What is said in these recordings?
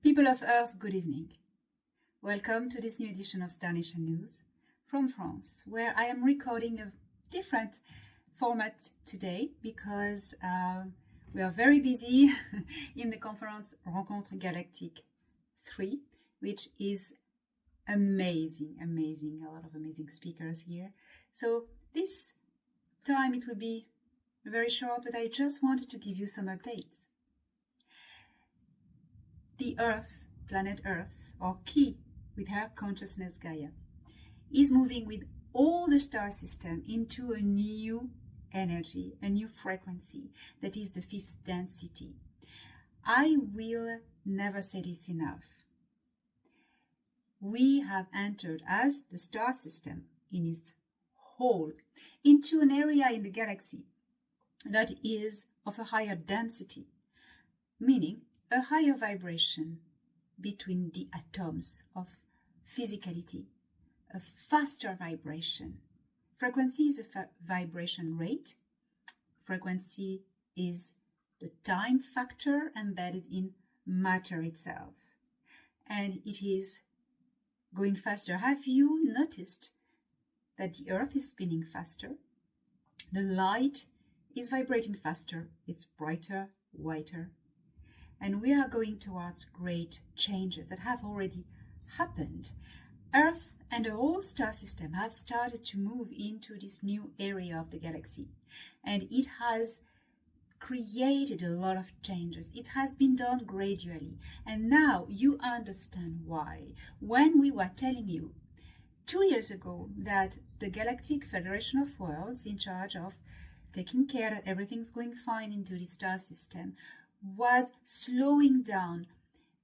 People of Earth, good evening. Welcome to this new edition of Star Nation News from France, where I am recording a different format today because we are very busy in the conference Rencontre Galactique 3, which is amazing, a lot of amazing speakers here. So this time it will be very short, but I just wanted to give you some updates. The Earth, planet Earth, or key with her consciousness Gaia, is moving with all the star system into a new energy, a new frequency, that is the fifth density. I will never say this enough. We have entered, as the star system in its whole, into an area in the galaxy that is of a higher density, meaning a higher vibration between the atoms of physicality, a faster vibration. Frequency is a vibration rate. Frequency is the time factor embedded in matter itself. And it is going faster. Have you noticed that the Earth is spinning faster? The light is vibrating faster. It's brighter, whiter. And we are going towards great changes that have already happened. Earth and the whole star system have started to move into this new area of the galaxy. And it has created a lot of changes. It has been done gradually. And now you understand why. When we were telling you 2 years ago that the Galactic Federation of Worlds, in charge of taking care that everything's going fine into the star system, was slowing down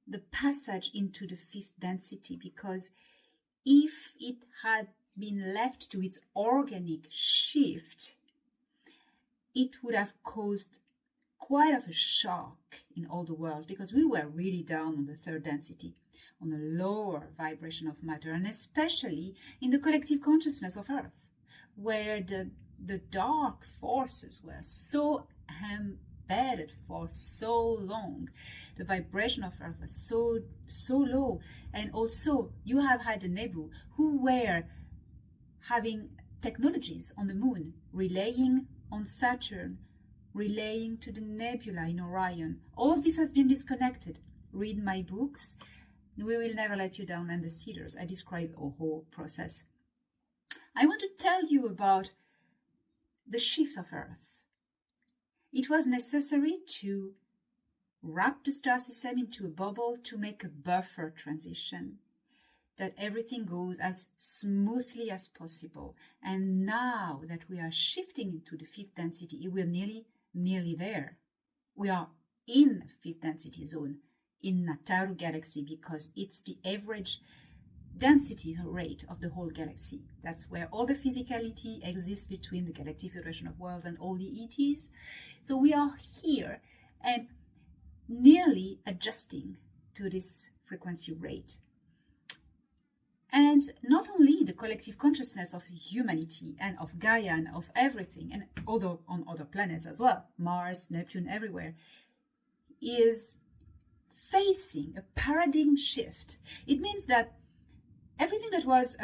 the passage into the fifth density, because if it had been left to its organic shift, it would have caused quite of a shock in all the world, because we were really down on the third density, on the lower vibration of matter, and especially in the collective consciousness of Earth, where the dark forces were so embedded for so long. The vibration of Earth was so low. And also you have had the Nebu who were having technologies on the moon, relaying on Saturn, relaying to the nebula in Orion. All of this has been disconnected. Read my books, We Will Never Let You Down, and The Cedars. I describe a whole process. I want to tell you about the shift of Earth. It was necessary to wrap the star system into a bubble to make a buffer transition, that everything goes as smoothly as possible. And now that we are shifting into the fifth density, we're nearly there. We are in fifth density zone in Nataru galaxy, because it's the average density rate of the whole galaxy. That's where all the physicality exists between the Galactic Federation of Worlds and all the ETs. So we are here and nearly adjusting to this frequency rate. And not only the collective consciousness of humanity and of Gaia and of everything, and on other planets as well, Mars, Neptune, everywhere, is facing a paradigm shift. It means that everything that was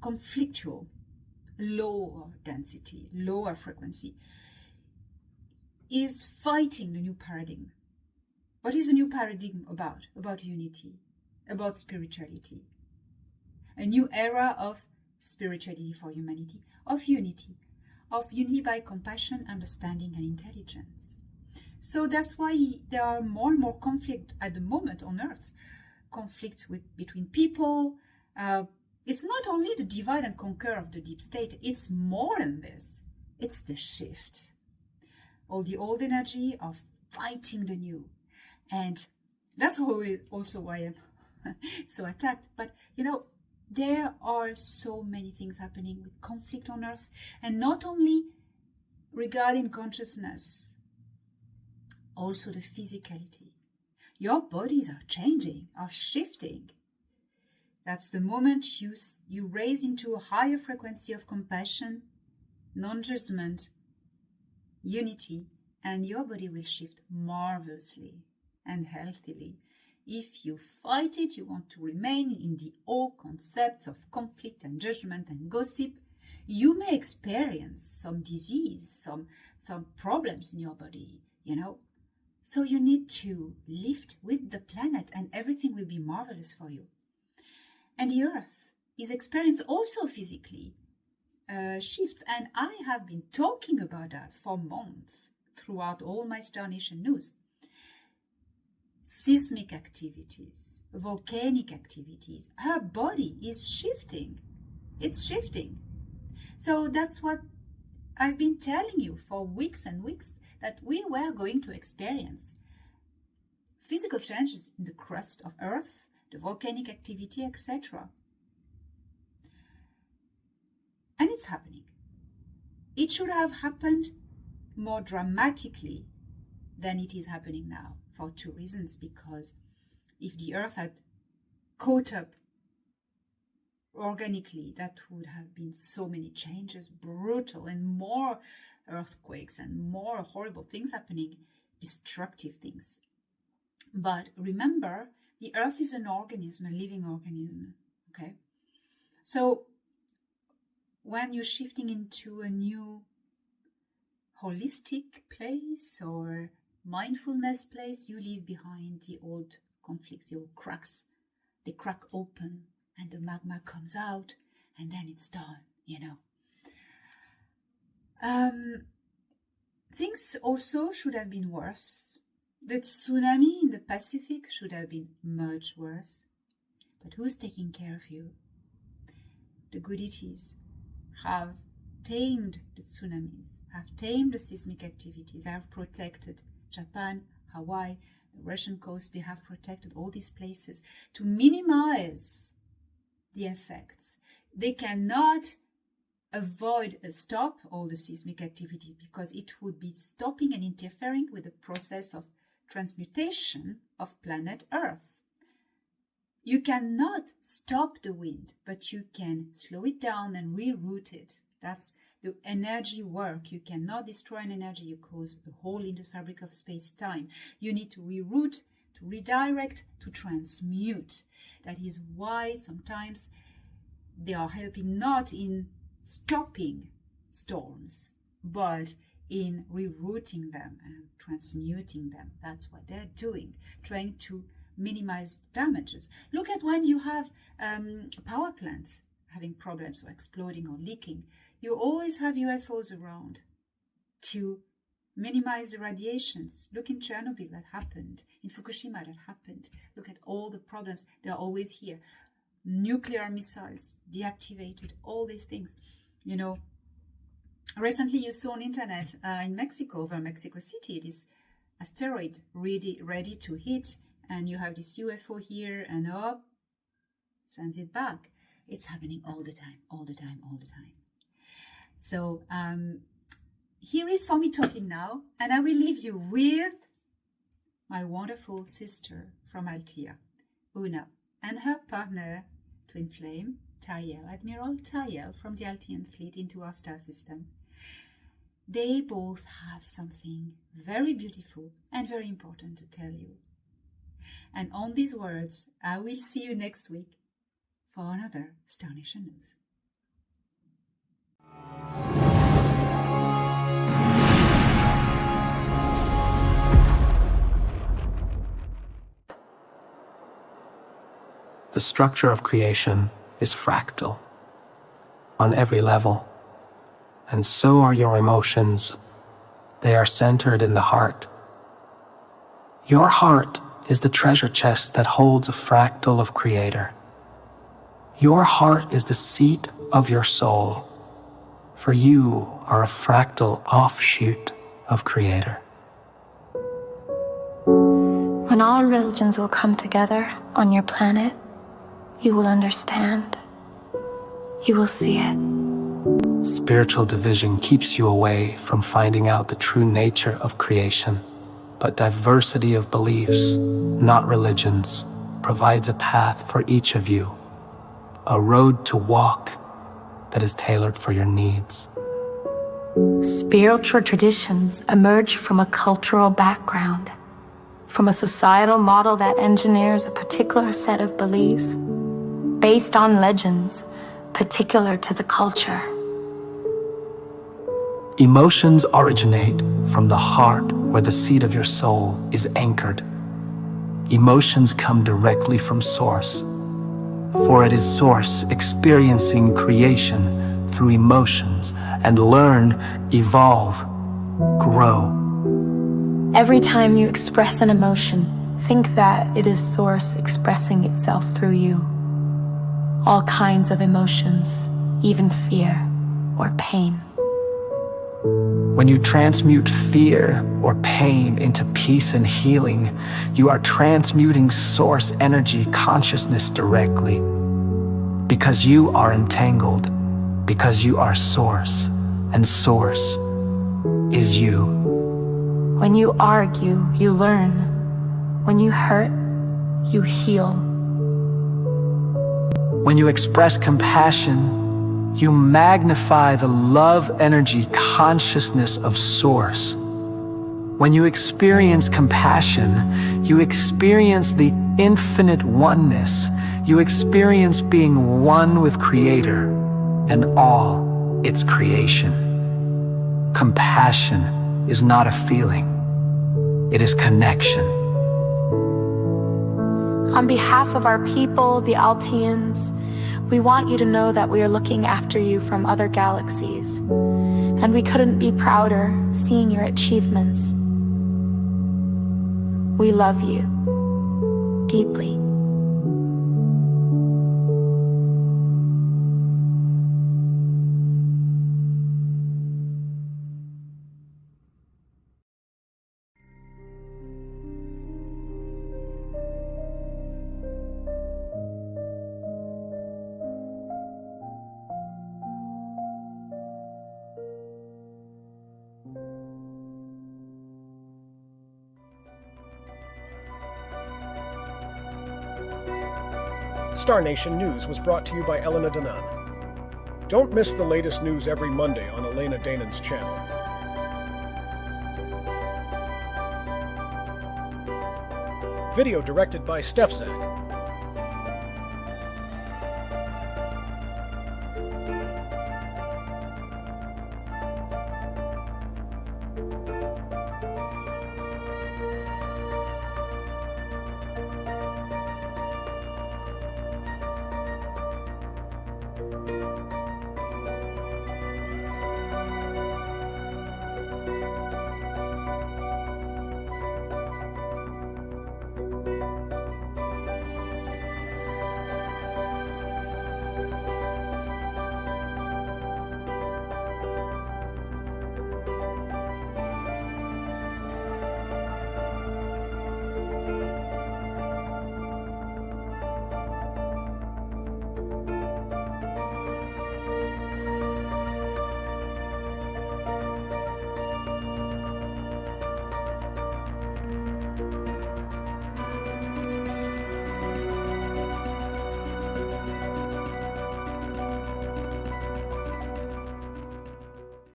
conflictual, lower density, lower frequency, is fighting the new paradigm. What is the new paradigm about? About unity, about spirituality. A new era of spirituality for humanity, of unity by compassion, understanding, and intelligence. So that's why there are more and more conflict at the moment on Earth. Conflict between people. It's not only the divide and conquer of the deep state, it's more than this. It's the shift. All the old energy of fighting the new. And that's also why I'm so attacked. But there are so many things happening with conflict on Earth, and not only regarding consciousness, also the physicality. Your bodies are changing, are shifting. That's the moment you raise into a higher frequency of compassion, non-judgment, unity, and your body will shift marvelously. and healthily. If you fight it, you want to remain in the old concepts of conflict and judgment and gossip, you may experience some disease, some problems in your body, So you need to lift with the planet and everything will be marvelous for you. And the Earth is experienced also physically shifts, and I have been talking about that for months throughout all my Star Nation news. Seismic activities, volcanic activities, her body is shifting. It's shifting. So that's what I've been telling you for weeks and weeks, that we were going to experience physical changes in the crust of Earth, the volcanic activity, etc. And it's happening. It should have happened more dramatically than it is happening now, for two reasons. Because if the Earth had caught up organically, that would have been so many changes, brutal, and more earthquakes and more horrible things happening, destructive things. But remember, the Earth is an organism, a living organism, okay? So when you're shifting into a new holistic place or mindfulness place, you leave behind the old conflicts, the old cracks. They crack open and the magma comes out, and then it's done, Things also should have been worse. The tsunami in the Pacific should have been much worse. But who's taking care of you? The good deities have tamed the tsunamis, have tamed the seismic activities, have protected Japan, Hawaii, the Russian coast. They have protected all these places to minimize the effects. They cannot stop all the seismic activity, because it would be stopping and interfering with the process of transmutation of planet Earth. You cannot stop the wind, but you can slow it down and reroute it. That's the energy work. You cannot destroy an energy. You cause a hole in the fabric of space-time. You need to reroute, to redirect, to transmute. That is why sometimes they are helping not in stopping storms, but in rerouting them and transmuting them. That's what they're doing, trying to minimize damages. Look at when you have power plants having problems or exploding or leaking. You always have UFOs around to minimize the radiations. Look in Chernobyl, that happened. In Fukushima, that happened. Look at all the problems. They're always here. Nuclear missiles deactivated, all these things. Recently you saw on internet in Mexico, over Mexico City, this asteroid ready to hit, and you have this UFO here, and sends it back. It's happening all the time. So here is for me talking now, and I will leave you with my wonderful sister from Altia, Una, and her partner, twin flame, Tayel, Admiral Tayel from the Altian fleet into our star system. They both have something very beautiful and very important to tell you. And on these words, I will see you next week for another Star Nation News. The structure of creation is fractal on every level, and so are your emotions. They are centered in the heart. Your heart is the treasure chest that holds a fractal of Creator. Your heart is the seat of your soul, for you are a fractal offshoot of Creator. When all religions will come together on your planet, you will understand. You will see it. Spiritual division keeps you away from finding out the true nature of creation, but diversity of beliefs, not religions, provides a path for each of you, a road to walk that is tailored for your needs. Spiritual traditions emerge from a cultural background. from a societal model that engineers a particular set of beliefs based on legends particular to the culture. Emotions originate from the heart where the seat of your soul is anchored. Emotions come directly from Source, for it is Source experiencing creation through emotions and learn, evolve, grow. Every time you express an emotion, think that it is Source expressing itself through you. All kinds of emotions, even fear or pain. When you transmute fear or pain into peace and healing, you are transmuting Source energy consciousness directly. Because you are entangled, because you are Source, and Source is you. When you argue, you learn. When you hurt, you heal. When you express compassion, you magnify the love energy consciousness of Source. When you experience compassion, you experience the infinite oneness. You experience being one with Creator and all its creation. Compassion is not a feeling. It is connection. On behalf of our people, the Altians, we want you to know that we are looking after you from other galaxies, and we couldn't be prouder seeing your achievements. We love you deeply. Star Nation News was brought to you by Elena Danan. Don't miss the latest news every Monday on Elena Danan's channel. Video directed by Stefzak.